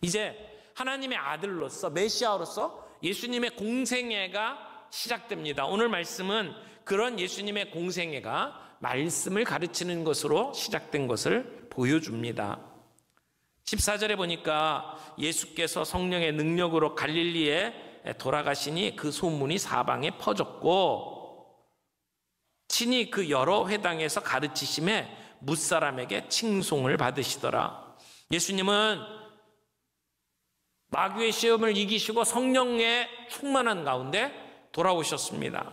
이제 하나님의 아들로서 메시아로서 예수님의 공생애가 시작됩니다. 오늘 말씀은 그런 예수님의 공생애가 말씀을 가르치는 것으로 시작된 것을 보여줍니다. 14절에 보니까 예수께서 성령의 능력으로 갈릴리에 돌아가시니 그 소문이 사방에 퍼졌고 친히 그 여러 회당에서 가르치심에 뭇사람에게 칭송을 받으시더라. 예수님은 마귀의 시험을 이기시고 성령에 충만한 가운데 돌아오셨습니다.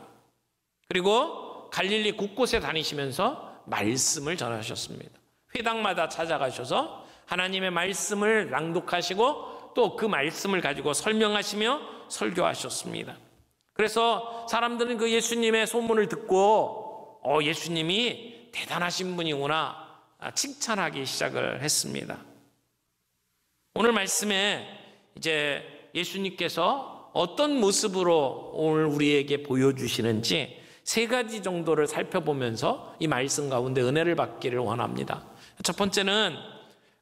그리고 갈릴리 곳곳에 다니시면서 말씀을 전하셨습니다. 회당마다 찾아가셔서 하나님의 말씀을 낭독하시고 또 그 말씀을 가지고 설명하시며 설교하셨습니다. 그래서 사람들은 그 예수님의 소문을 듣고 예수님이 대단하신 분이구나 칭찬하기 시작을 했습니다. 오늘 말씀에 이제 예수님께서 어떤 모습으로 오늘 우리에게 보여주시는지 세 가지 정도를 살펴보면서 이 말씀 가운데 은혜를 받기를 원합니다. 첫 번째는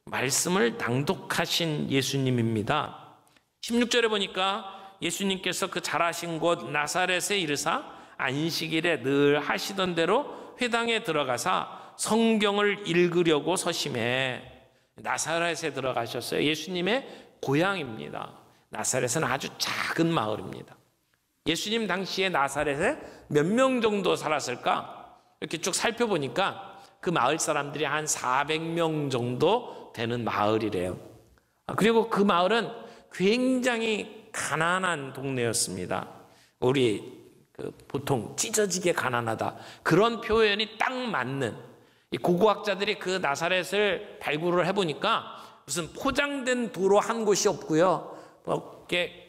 말씀을 낭독하신 예수님입니다. 16절에 보니까 예수님께서 그 자라신 곳 나사렛에 이르사 안식일에 늘 하시던 대로 회당에 들어가사 성경을 읽으려고 서심해. 나사렛에 들어가셨어요. 예수님의 고향입니다. 나사렛은 아주 작은 마을입니다. 예수님 당시에 나사렛에 몇 명 정도 살았을까? 이렇게 쭉 살펴보니까 그 마을 사람들이 한 400명 정도 되는 마을이래요. 그리고 그 마을은 굉장히 가난한 동네였습니다. 우리 보통 찢어지게 가난하다 그런 표현이 딱 맞는, 이 고고학자들이 그 나사렛을 발굴을 해보니까 무슨 포장된 도로 한 곳이 없고요. 이렇게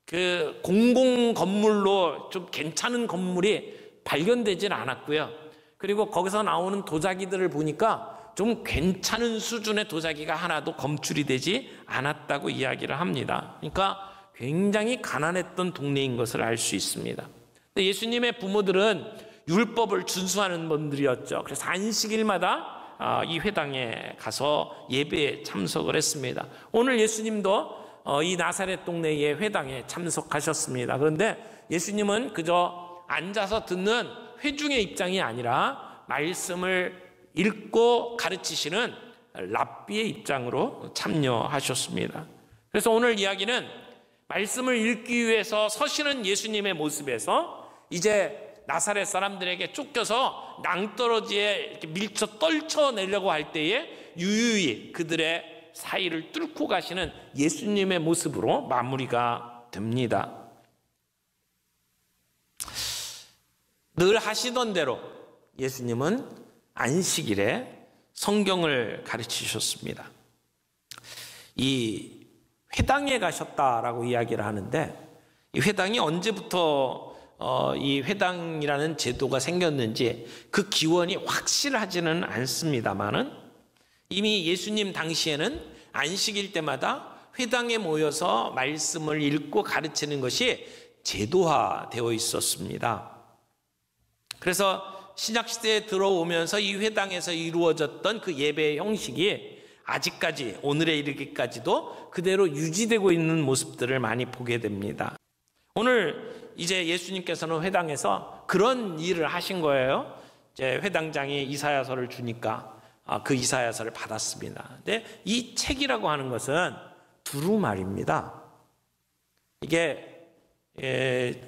그 공공 건물로 좀 괜찮은 건물이 발견되질 않았고요. 그리고 거기서 나오는 도자기들을 보니까 좀 괜찮은 수준의 도자기가 하나도 검출이 되지 않았다고 이야기를 합니다. 그러니까 굉장히 가난했던 동네인 것을 알 수 있습니다. 예수님의 부모들은 율법을 준수하는 분들이었죠. 그래서 안식일마다 이 회당에 가서 예배에 참석을 했습니다. 오늘 예수님도 이 나사렛 동네의 회당에 참석하셨습니다. 그런데 예수님은 그저 앉아서 듣는 회중의 입장이 아니라 말씀을 읽고 가르치시는 랍비의 입장으로 참여하셨습니다. 그래서 오늘 이야기는 말씀을 읽기 위해서 서시는 예수님의 모습에서 이제 나사렛 사람들에게 쫓겨서 낭떠러지에 이렇게 밀쳐 떨쳐내려고 할 때에 유유히 그들의 사이를 뚫고 가시는 예수님의 모습으로 마무리가 됩니다. 늘 하시던 대로 예수님은 안식일에 성경을 가르치셨습니다. 이 회당에 가셨다라고 이야기를 하는데, 이 회당이 언제부터 이 회당이라는 제도가 생겼는지 그 기원이 확실하지는 않습니다만은 이미 예수님 당시에는 안식일 때마다 회당에 모여서 말씀을 읽고 가르치는 것이 제도화되어 있었습니다. 그래서 신약시대에 들어오면서 이 회당에서 이루어졌던 그 예배의 형식이 아직까지 오늘에 이르기까지도 그대로 유지되고 있는 모습들을 많이 보게 됩니다. 오늘 이제 예수님께서는 회당에서 그런 일을 하신 거예요. 이제 회당장이 이사야서를 주니까 그 이사야서를 받았습니다. 근데 이 책이라고 하는 것은 두루마리입니다. 이게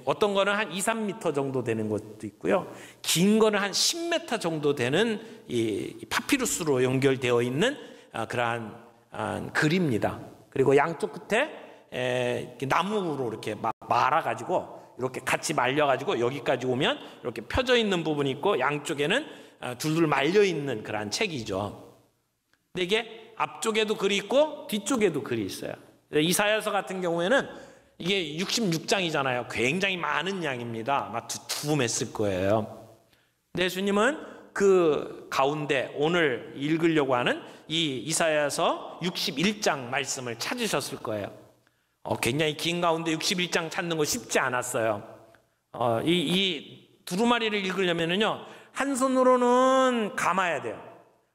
어떤 거는 한 2, 3m 정도 되는 것도 있고요. 긴 거는 한 10m 정도 되는 이 파피루스로 연결되어 있는 그러한 글입니다. 그리고 양쪽 끝에 나무로 이렇게 말아가지고 이렇게 같이 말려가지고 여기까지 오면 이렇게 펴져 있는 부분이 있고 양쪽에는 둘둘 말려 있는 그러한 책이죠. 근데 이게 앞쪽에도 글이 있고 뒤쪽에도 글이 있어요. 이사야서 같은 경우에는 이게 66장이잖아요. 굉장히 많은 양입니다. 아마 두툼했을 거예요. 근데 예수님은 그 가운데 오늘 읽으려고 하는 이 이사야서 61장 말씀을 찾으셨을 거예요. 굉장히 긴 가운데 61장 찾는 거 쉽지 않았어요. 이 두루마리를 읽으려면은요, 한 손으로는 감아야 돼요.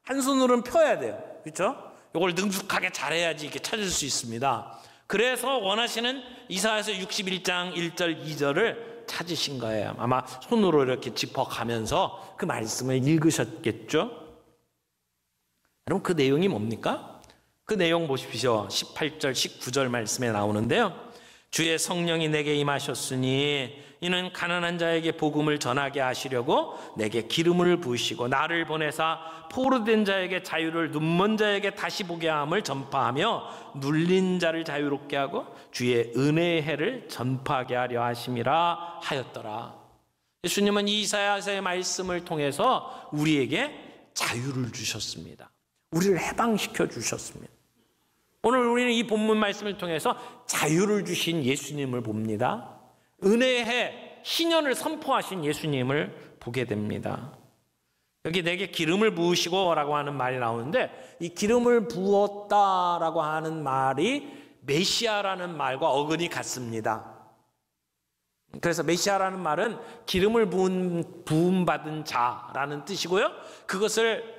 한 손으로는 펴야 돼요. 그렇죠? 이걸 능숙하게 잘해야지 이렇게 찾을 수 있습니다. 그래서 원하시는 이사야서 61장 1절 2절을 찾으신 거예요. 아마 손으로 이렇게 짚어가면서 그 말씀을 읽으셨겠죠. 여러분, 그 내용이 뭡니까? 그 내용 보십시오. 18절 19절 말씀에 나오는데요. 주의 성령이 내게 임하셨으니 이는 가난한 자에게 복음을 전하게 하시려고 내게 기름을 부으시고 나를 보내사 포로된 자에게 자유를, 눈먼 자에게 다시 보게 함을 전파하며 눌린 자를 자유롭게 하고 주의 은혜의 해를 전파하게 하려 하심이라 하였더라. 예수님은 이사야서의 말씀을 통해서 우리에게 자유를 주셨습니다. 우리를 해방시켜 주셨습니다. 오늘 우리는 이 본문 말씀을 통해서 자유를 주신 예수님을 봅니다. 은혜의 해, 신년을 선포하신 예수님을 보게 됩니다. 여기 내게 기름을 부으시고 라고 하는 말이 나오는데, 이 기름을 부었다라고 하는 말이 메시아라는 말과 어근이 같습니다. 그래서 메시아라는 말은 기름을 부음받은 자라는 뜻이고요. 그것을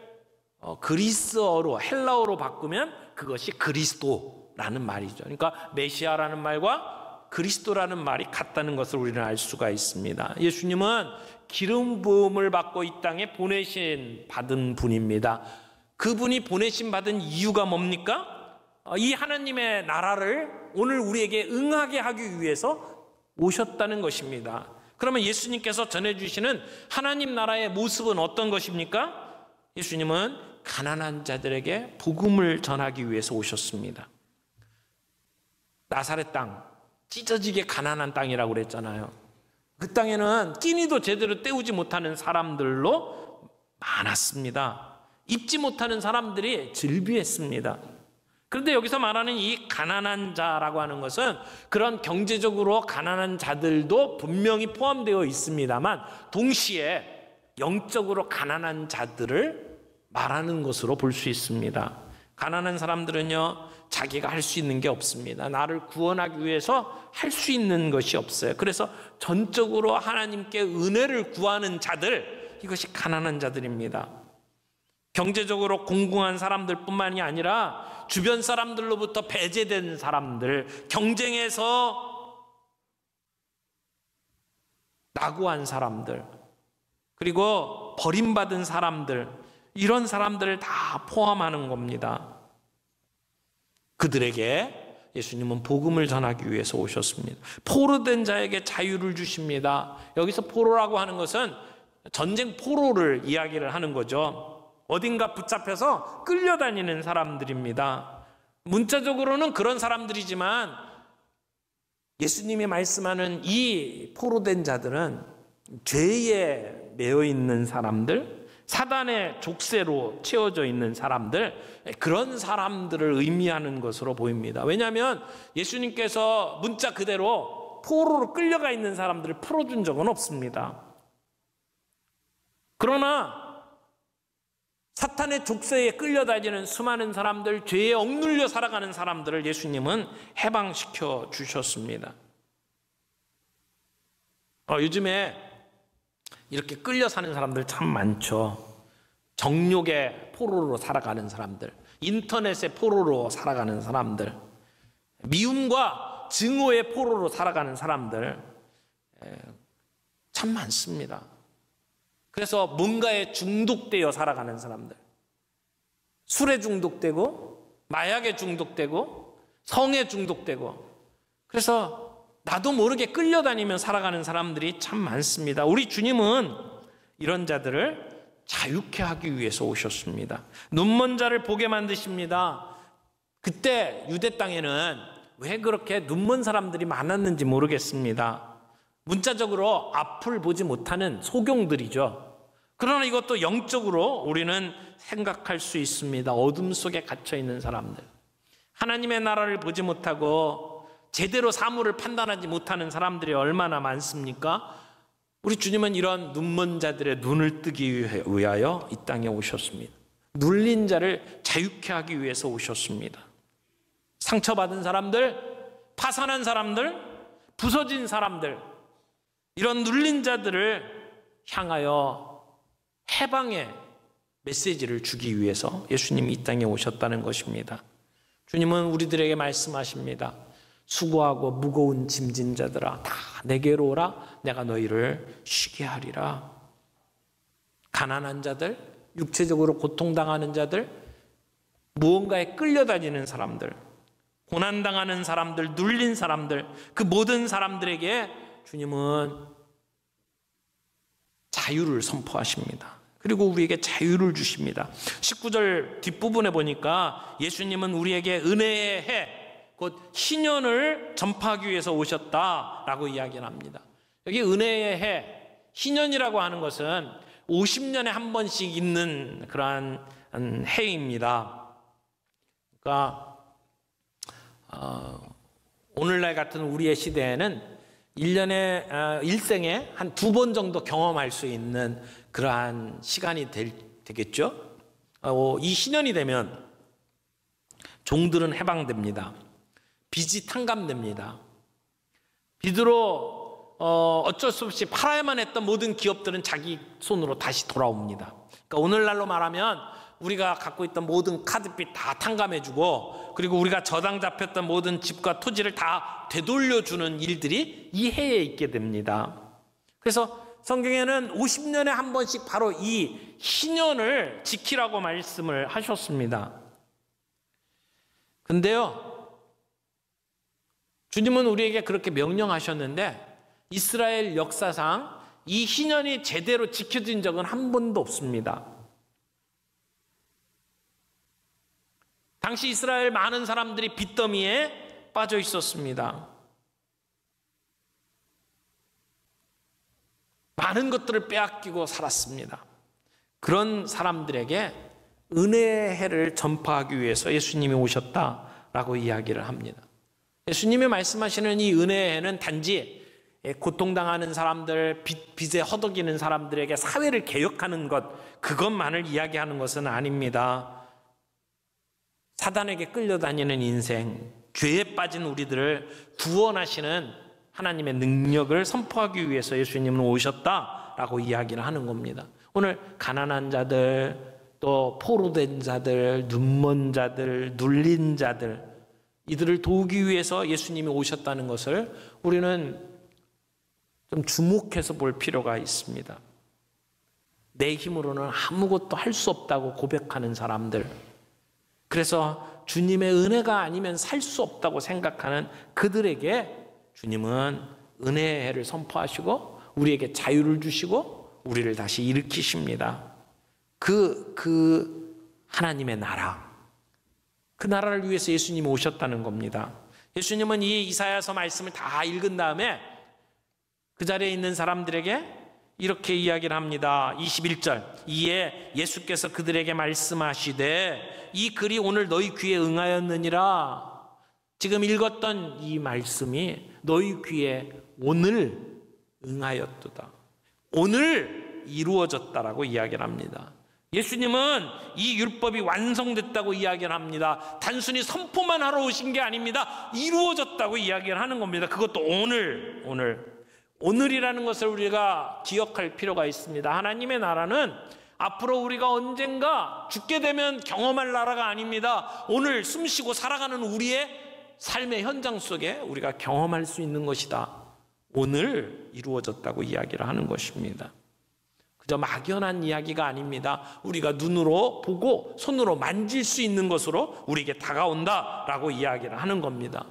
그리스어로, 헬라어로 바꾸면 그것이 그리스도라는 말이죠. 그러니까 메시아라는 말과 그리스도라는 말이 같다는 것을 우리는 알 수가 있습니다. 예수님은 기름 부음을 받고 이 땅에 받은 분입니다. 그분이 보내신 받은 이유가 뭡니까? 이 하나님의 나라를 오늘 우리에게 응하게 하기 위해서 오셨다는 것입니다. 그러면 예수님께서 전해주시는 하나님 나라의 모습은 어떤 것입니까? 예수님은 가난한 자들에게 복음을 전하기 위해서 오셨습니다. 나사렛 땅, 찢어지게 가난한 땅이라고 그랬잖아요. 그 땅에는 끼니도 제대로 때우지 못하는 사람들로 많았습니다. 입지 못하는 사람들이 즐비했습니다. 그런데 여기서 말하는 이 가난한 자라고 하는 것은 그런 경제적으로 가난한 자들도 분명히 포함되어 있습니다만 동시에 영적으로 가난한 자들을 말하는 것으로 볼 수 있습니다. 가난한 사람들은요, 자기가 할 수 있는 게 없습니다. 나를 구원하기 위해서 할 수 있는 것이 없어요. 그래서 전적으로 하나님께 은혜를 구하는 자들, 이것이 가난한 자들입니다. 경제적으로 공공한 사람들 뿐만이 아니라 주변 사람들로부터 배제된 사람들, 경쟁에서 낙오한 사람들, 그리고 버림받은 사람들, 이런 사람들을 다 포함하는 겁니다. 그들에게 예수님은 복음을 전하기 위해서 오셨습니다. 포로된 자에게 자유를 주십니다. 여기서 포로라고 하는 것은 전쟁 포로를 이야기를 하는 거죠. 어딘가 붙잡혀서 끌려다니는 사람들입니다. 문자적으로는 그런 사람들이지만 예수님이 말씀하는 이 포로된 자들은 죄에 매여 있는 사람들, 사단의 족쇄로 채워져 있는 사람들, 그런 사람들을 의미하는 것으로 보입니다. 왜냐하면 예수님께서 문자 그대로 포로로 끌려가 있는 사람들을 풀어준 적은 없습니다. 그러나 사탄의 족쇄에 끌려다니는 수많은 사람들, 죄에 억눌려 살아가는 사람들을 예수님은 해방시켜 주셨습니다. 요즘에 이렇게 끌려 사는 사람들 참 많죠. 정욕의 포로로 살아가는 사람들, 인터넷의 포로로 살아가는 사람들, 미움과 증오의 포로로 살아가는 사람들 참 많습니다. 그래서 뭔가에 중독되어 살아가는 사람들, 술에 중독되고 마약에 중독되고 성에 중독되고, 그래서 나도 모르게 끌려다니며 살아가는 사람들이 참 많습니다. 우리 주님은 이런 자들을 자유케 하기 위해서 오셨습니다. 눈먼 자를 보게 만드십니다. 그때 유대 땅에는 왜 그렇게 눈먼 사람들이 많았는지 모르겠습니다. 문자적으로 앞을 보지 못하는 소경들이죠. 그러나 이것도 영적으로 우리는 생각할 수 있습니다. 어둠 속에 갇혀 있는 사람들, 하나님의 나라를 보지 못하고 제대로 사물을 판단하지 못하는 사람들이 얼마나 많습니까? 우리 주님은 이런 눈먼 자들의 눈을 뜨기 위하여 이 땅에 오셨습니다. 눌린 자를 자유케 하기 위해서 오셨습니다. 상처받은 사람들, 파산한 사람들, 부서진 사람들, 이런 눌린 자들을 향하여 해방의 메시지를 주기 위해서 예수님이 이 땅에 오셨다는 것입니다. 주님은 우리들에게 말씀하십니다. 수고하고 무거운 짐진 자들아 다 내게로 오라. 내가 너희를 쉬게 하리라. 가난한 자들, 육체적으로 고통당하는 자들, 무언가에 끌려다니는 사람들, 고난당하는 사람들, 눌린 사람들, 그 모든 사람들에게 주님은 자유를 선포하십니다. 그리고 우리에게 자유를 주십니다. 19절 뒷부분에 보니까 예수님은 우리에게 은혜의 해, 곧 희년을 전파하기 위해서 오셨다라고 이야기를 합니다. 여기 은혜의 해, 희년이라고 하는 것은 50년에 한 번씩 있는 그러한 해입니다. 그러니까 오늘날 같은 우리의 시대에는 1년에 일생에 한 2번 정도 경험할 수 있는 그러한 시간이 되겠죠. 이 희년이 되면 종들은 해방됩니다. 빚이 탕감됩니다. 빚으로 어쩔 수 없이 팔아야만 했던 모든 기업들은 자기 손으로 다시 돌아옵니다. 그러니까 오늘날로 말하면 우리가 갖고 있던 모든 카드빚 다 탕감해주고, 그리고 우리가 저당 잡혔던 모든 집과 토지를 다 되돌려주는 일들이 이 해에 있게 됩니다. 그래서 성경에는 50년에 한 번씩 바로 이 희년을 지키라고 말씀을 하셨습니다. 근데요, 주님은 우리에게 그렇게 명령하셨는데 이스라엘 역사상 이 희년이 제대로 지켜진 적은 한 번도 없습니다. 당시 이스라엘 많은 사람들이 빚더미에 빠져 있었습니다. 많은 것들을 빼앗기고 살았습니다. 그런 사람들에게 은혜의 해를 전파하기 위해서 예수님이 오셨다라고 이야기를 합니다. 예수님이 말씀하시는 이 은혜의 해는 단지 고통당하는 사람들, 빚에 허덕이는 사람들에게 사회를 개혁하는 것, 그것만을 이야기하는 것은 아닙니다. 사단에게 끌려다니는 인생, 죄에 빠진 우리들을 구원하시는 하나님의 능력을 선포하기 위해서 예수님은 오셨다라고 이야기를 하는 겁니다. 오늘 가난한 자들, 또 포로된 자들, 눈먼 자들, 눌린 자들, 이들을 도우기 위해서 예수님이 오셨다는 것을 우리는 좀 주목해서 볼 필요가 있습니다. 내 힘으로는 아무것도 할 수 없다고 고백하는 사람들, 그래서 주님의 은혜가 아니면 살 수 없다고 생각하는 그들에게 주님은 은혜의 해를 선포하시고 우리에게 자유를 주시고 우리를 다시 일으키십니다. 그 하나님의 나라, 그 나라를 위해서 예수님이 오셨다는 겁니다. 예수님은 이 이사야서 말씀을 다 읽은 다음에 그 자리에 있는 사람들에게 이렇게 이야기를 합니다. 21절, 이에 예수께서 그들에게 말씀하시되 이 글이 오늘 너희 귀에 응하였느니라. 지금 읽었던 이 말씀이 너희 귀에 오늘 응하였도다. 오늘 이루어졌다라고 이야기를 합니다. 예수님은 이 율법이 완성됐다고 이야기를 합니다. 단순히 선포만 하러 오신 게 아닙니다. 이루어졌다고 이야기를 하는 겁니다. 그것도 오늘이라는 것을 우리가 기억할 필요가 있습니다. 하나님의 나라는 앞으로 우리가 언젠가 죽게 되면 경험할 나라가 아닙니다. 오늘 숨쉬고 살아가는 우리의 삶의 현장 속에 우리가 경험할 수 있는 것이다. 오늘 이루어졌다고 이야기를 하는 것입니다. 그저 막연한 이야기가 아닙니다. 우리가 눈으로 보고 손으로 만질 수 있는 것으로 우리에게 다가온다라고 이야기를 하는 겁니다.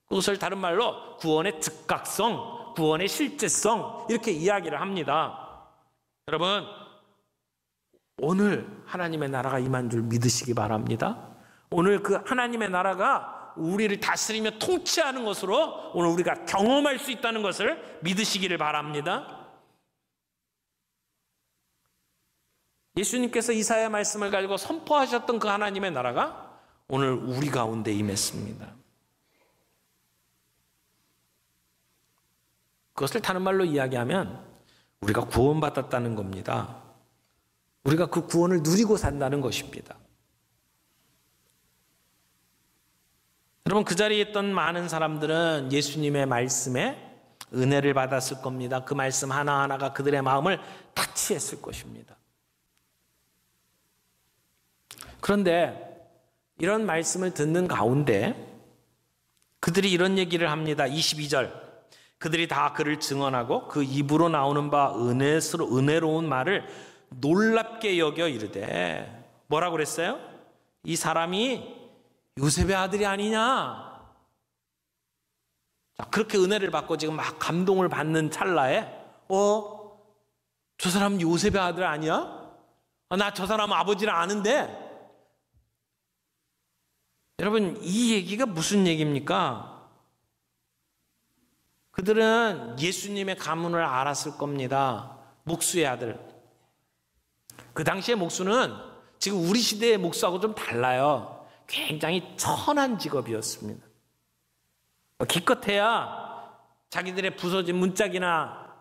그것을 다른 말로 구원의 즉각성, 구원의 실제성, 이렇게 이야기를 합니다. 여러분, 오늘 하나님의 나라가 임한 줄 믿으시기 바랍니다. 오늘 그 하나님의 나라가 우리를 다스리며 통치하는 것으로 오늘 우리가 경험할 수 있다는 것을 믿으시기를 바랍니다. 예수님께서 이사야 말씀을 가지고 선포하셨던 그 하나님의 나라가 오늘 우리 가운데 임했습니다. 그것을 다른 말로 이야기하면 우리가 구원받았다는 겁니다. 우리가 그 구원을 누리고 산다는 것입니다. 여러분, 그 자리에 있던 많은 사람들은 예수님의 말씀에 은혜를 받았을 겁니다. 그 말씀 하나하나가 그들의 마음을 타치했을 것입니다. 그런데 이런 말씀을 듣는 가운데 그들이 이런 얘기를 합니다. 22절. 그들이 다 그를 증언하고 그 입으로 나오는 바 은혜로운 말을 놀랍게 여겨 이르되, 뭐라고 그랬어요? 이 사람이 요셉의 아들이 아니냐? 자, 그렇게 은혜를 받고 지금 막 감동을 받는 찰나에 저 사람 요셉의 아들 아니야? 나 저 사람 아버지를 아는데. 여러분, 이 얘기가 무슨 얘기입니까? 그들은 예수님의 가문을 알았을 겁니다. 목수의 아들. 그 당시의 목수는 지금 우리 시대의 목수하고 좀 달라요. 굉장히 천한 직업이었습니다. 기껏해야 자기들의 부서진 문짝이나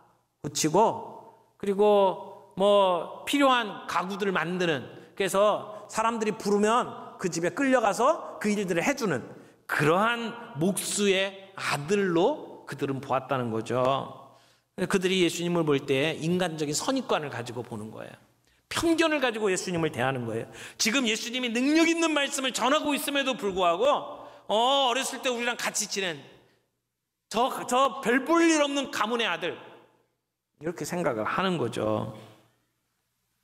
고치고, 그리고 뭐 필요한 가구들을 만드는, 그래서 사람들이 부르면 그 집에 끌려가서 그 일들을 해주는 그러한 목수의 아들로 그들은 보았다는 거죠. 그들이 예수님을 볼 때 인간적인 선입관을 가지고 보는 거예요. 편견을 가지고 예수님을 대하는 거예요. 지금 예수님이 능력 있는 말씀을 전하고 있음에도 불구하고 어렸을 때 우리랑 같이 지낸 저 별 볼 일 없는 가문의 아들, 이렇게 생각을 하는 거죠.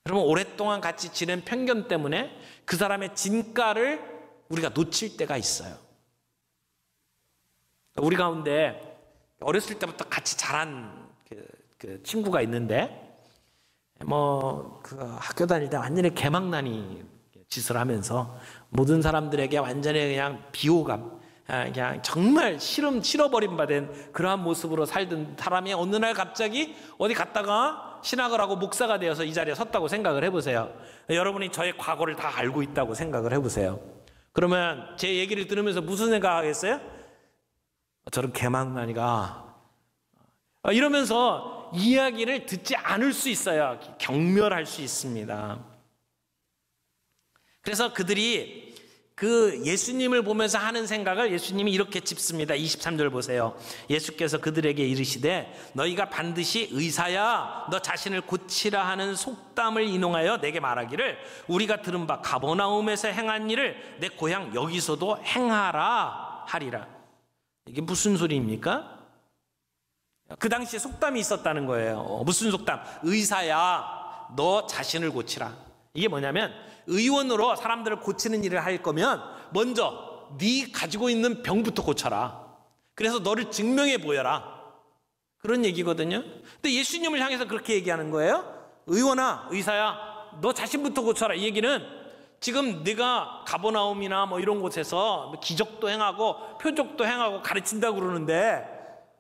여러분, 오랫동안 같이 지낸 편견 때문에 그 사람의 진가를 우리가 놓칠 때가 있어요. 우리 가운데 어렸을 때부터 같이 자란 그 친구가 있는데, 그 학교 다닐 때 완전히 개망나니 짓을 하면서 모든 사람들에게 완전히 그냥 비호감, 그냥 정말 실어버림 받은 그러한 모습으로 살던 사람이 어느 날 갑자기 어디 갔다가 신학을 하고 목사가 되어서 이 자리에 섰다고 생각을 해보세요. 여러분이 저의 과거를 다 알고 있다고 생각을 해보세요. 그러면 제 얘기를 들으면서 무슨 생각하겠어요? 저런 개망나니가, 이러면서 이야기를 듣지 않을 수 있어요. 경멸할 수 있습니다. 그래서 그들이 그 예수님을 보면서 하는 생각을 예수님이 이렇게 짚습니다. 23절 보세요. 예수께서 그들에게 이르시되 너희가 반드시 의사야 너 자신을 고치라 하는 속담을 인용하여 내게 말하기를 우리가 들은 바 가버나움에서 행한 일을 내 고향 여기서도 행하라 하리라. 이게 무슨 소리입니까? 그 당시에 속담이 있었다는 거예요. 무슨 속담? 의사야 너 자신을 고치라. 이게 뭐냐면 의원으로 사람들을 고치는 일을 할 거면 먼저 네 가지고 있는 병부터 고쳐라. 그래서 너를 증명해 보여라. 그런 얘기거든요. 근데 예수님을 향해서 그렇게 얘기하는 거예요. 의원아, 의사야, 너 자신부터 고쳐라. 이 얘기는 지금 네가 가버나움이나 뭐 이런 곳에서 기적도 행하고 표적도 행하고 가르친다고 그러는데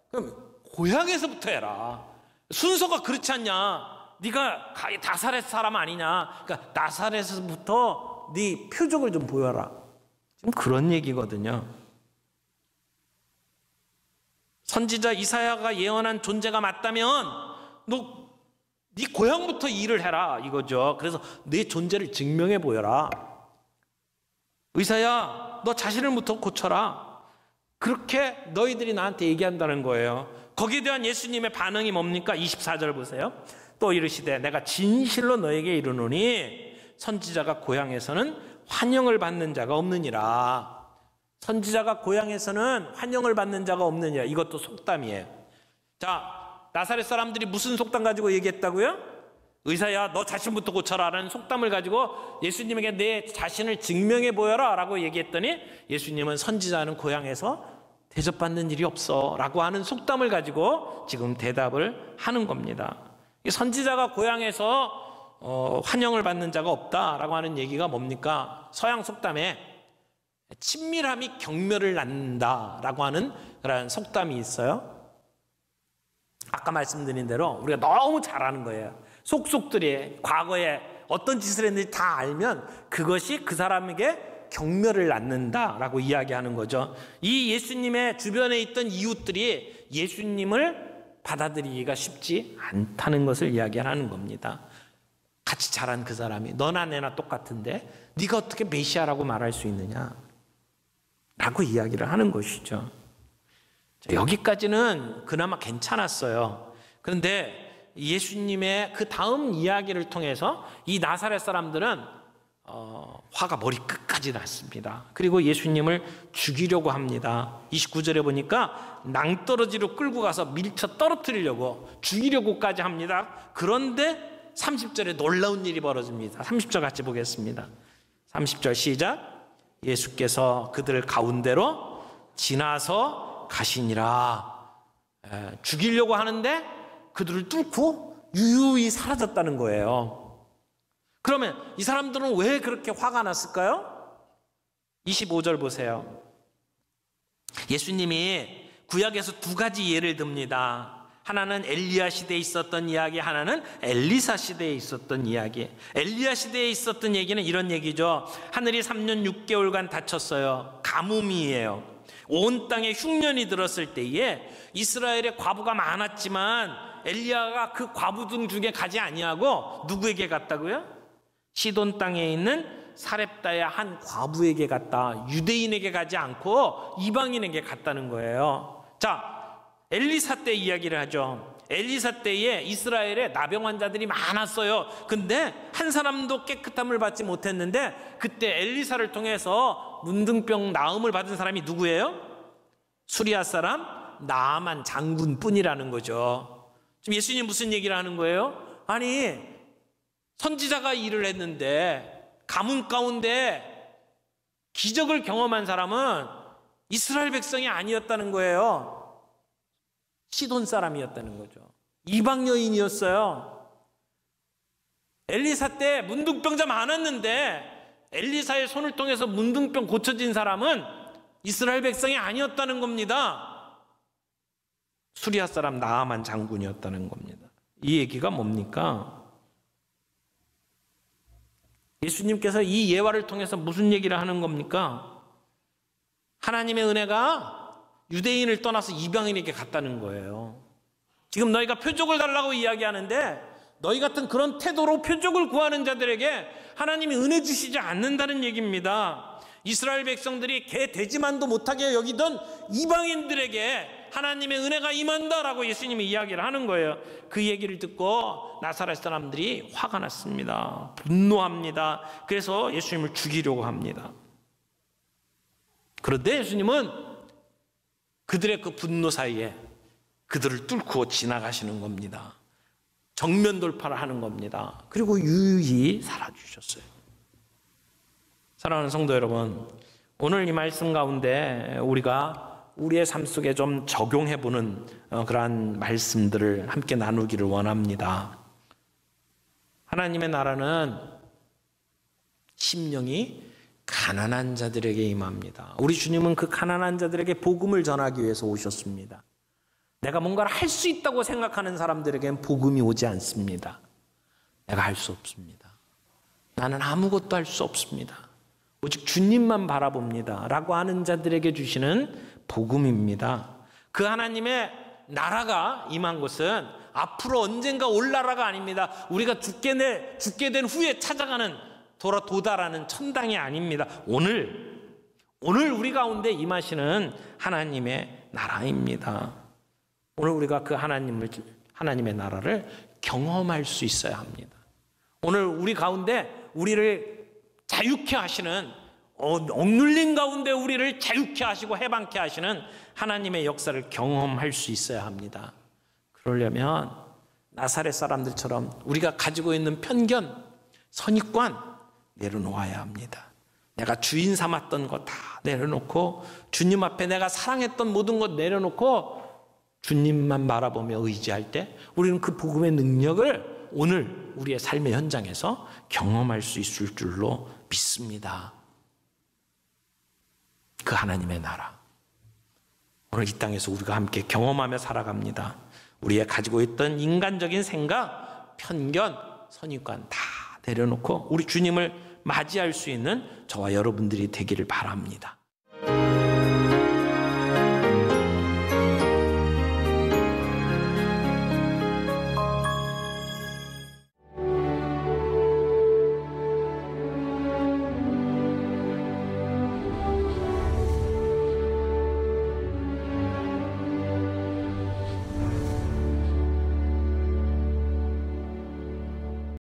그럼 고향에서부터 해라. 순서가 그렇지 않냐? 네가 나사렛 사람 아니냐? 그러니까 나사렛에서부터 네 표적을 좀 보여라. 지금 그런 얘기거든요. 선지자 이사야가 예언한 존재가 맞다면 너 네 고향부터 일을 해라 이거죠. 그래서 네 존재를 증명해 보여라. 의사야, 너 자신을부터 고쳐라. 그렇게 너희들이 나한테 얘기한다는 거예요. 거기에 대한 예수님의 반응이 뭡니까? 24절 보세요. 또 이르시되 내가 진실로 너에게 이르노니 선지자가 고향에서는 환영을 받는 자가 없느니라. 선지자가 고향에서는 환영을 받는 자가 없느니라. 이것도 속담이에요. 자, 나사렛 사람들이 무슨 속담 가지고 얘기했다고요? 의사야 너 자신부터 고쳐라 라는 속담을 가지고 예수님에게 내 자신을 증명해 보여라 라고 얘기했더니 예수님은 선지자는 고향에서 대접받는 일이 없어 라고 하는 속담을 가지고 지금 대답을 하는 겁니다. 선지자가 고향에서 환영을 받는 자가 없다라고 하는 얘기가 뭡니까? 서양 속담에 친밀함이 경멸을 낳는다라고 하는 그런 속담이 있어요. 아까 말씀드린 대로 우리가 너무 잘 아는 거예요. 속속들이 과거에 어떤 짓을 했는지 다 알면 그것이 그 사람에게 경멸을 낳는다라고 이야기하는 거죠. 이 예수님의 주변에 있던 이웃들이 예수님을 받아들이기가 쉽지 않다는 것을 이야기하는 겁니다. 같이 자란 그 사람이 너나 내나 똑같은데 네가 어떻게 메시아라고 말할 수 있느냐 라고 이야기를 하는 것이죠. 여기까지는 그나마 괜찮았어요. 그런데 예수님의 그 다음 이야기를 통해서 이 나사렛 사람들은 화가 머리끝까지 났습니다. 그리고 예수님을 죽이려고 합니다. 29절에 보니까 낭떠러지로 끌고 가서 밀쳐 떨어뜨리려고 죽이려고까지 합니다. 그런데 30절에 놀라운 일이 벌어집니다. 30절 같이 보겠습니다. 30절 시작. 예수께서 그들 가운데로 지나서 가시니라. 죽이려고 하는데 그들을 뚫고 유유히 사라졌다는 거예요. 그러면 이 사람들은 왜 그렇게 화가 났을까요? 25절 보세요. 예수님이 구약에서 두 가지 예를 듭니다. 하나는 엘리야 시대에 있었던 이야기, 하나는 엘리사 시대에 있었던 이야기. 엘리야 시대에 있었던 얘기는 이런 얘기죠. 하늘이 3년 6개월간 닫혔어요. 가뭄이에요. 온 땅에 흉년이 들었을 때에 이스라엘에 과부가 많았지만 엘리야가 그 과부들 중에 가지 아니하고 누구에게 갔다고요? 시돈 땅에 있는 사렙다의 한 과부에게 갔다. 유대인에게 가지 않고 이방인에게 갔다는 거예요. 자, 엘리사 때 이야기를 하죠. 엘리사 때에 이스라엘에 나병 환자들이 많았어요. 근데 한 사람도 깨끗함을 받지 못했는데 그때 엘리사를 통해서 문둥병 나음을 받은 사람이 누구예요? 수리아 사람 나아만 장군뿐이라는 거죠. 지금 예수님 무슨 얘기를 하는 거예요? 아니, 선지자가 일을 했는데 가뭄 가운데 기적을 경험한 사람은 이스라엘 백성이 아니었다는 거예요. 시돈 사람이었다는 거죠. 이방 여인이었어요. 엘리사 때 문둥병자 많았는데 엘리사의 손을 통해서 문둥병 고쳐진 사람은 이스라엘 백성이 아니었다는 겁니다. 수리아 사람 나아만 장군이었다는 겁니다. 이 얘기가 뭡니까? 예수님께서 이 예화를 통해서 무슨 얘기를 하는 겁니까? 하나님의 은혜가 유대인을 떠나서 이방인에게 갔다는 거예요. 지금 너희가 표적을 달라고 이야기하는데 너희 같은 그런 태도로 표적을 구하는 자들에게 하나님이 은혜 주시지 않는다는 얘기입니다. 이스라엘 백성들이 개 돼지만도 못하게 여기던 이방인들에게 하나님의 은혜가 임한다라고 예수님이 이야기를 하는 거예요. 그 얘기를 듣고 나사렛 사람들이 화가 났습니다. 분노합니다. 그래서 예수님을 죽이려고 합니다. 그런데 예수님은 그들의 그 분노 사이에 그들을 뚫고 지나가시는 겁니다. 정면 돌파를 하는 겁니다. 그리고 유유히 살아주셨어요. 사랑하는 성도 여러분, 오늘 이 말씀 가운데 우리가 우리의 삶 속에 좀 적용해보는 그러한 말씀들을 함께 나누기를 원합니다. 하나님의 나라는 심령이 가난한 자들에게 임합니다. 우리 주님은 그 가난한 자들에게 복음을 전하기 위해서 오셨습니다. 내가 뭔가를 할 수 있다고 생각하는 사람들에게는 복음이 오지 않습니다. 내가 할 수 없습니다. 나는 아무것도 할 수 없습니다. 오직 주님만 바라봅니다. 라고 하는 자들에게 주시는 복음입니다. 그 하나님의 나라가 임한 것은 앞으로 언젠가 올 나라가 아닙니다. 우리가 죽게 된 후에 찾아가는 도달하는 천당이 아닙니다. 오늘 우리 가운데 임하시는 하나님의 나라입니다. 오늘 우리가 그 하나님의 나라를 경험할 수 있어야 합니다. 오늘 우리 가운데 우리를 자유케 하시는, 억눌린 가운데 우리를 자유케 하시고 해방케 하시는 하나님의 역사를 경험할 수 있어야 합니다. 그러려면 나사렛 사람들처럼 우리가 가지고 있는 편견, 선입관 내려놓아야 합니다. 내가 주인 삼았던 것 다 내려놓고 주님 앞에 내가 사랑했던 모든 것 내려놓고 주님만 바라보며 의지할 때 우리는 그 복음의 능력을 오늘 우리의 삶의 현장에서 경험할 수 있을 줄로 믿습니다. 그 하나님의 나라, 오늘 이 땅에서 우리가 함께 경험하며 살아갑니다. 우리의 가지고 있던 인간적인 생각, 편견, 선입관 다 내려놓고 우리 주님을 맞이할 수 있는 저와 여러분들이 되기를 바랍니다.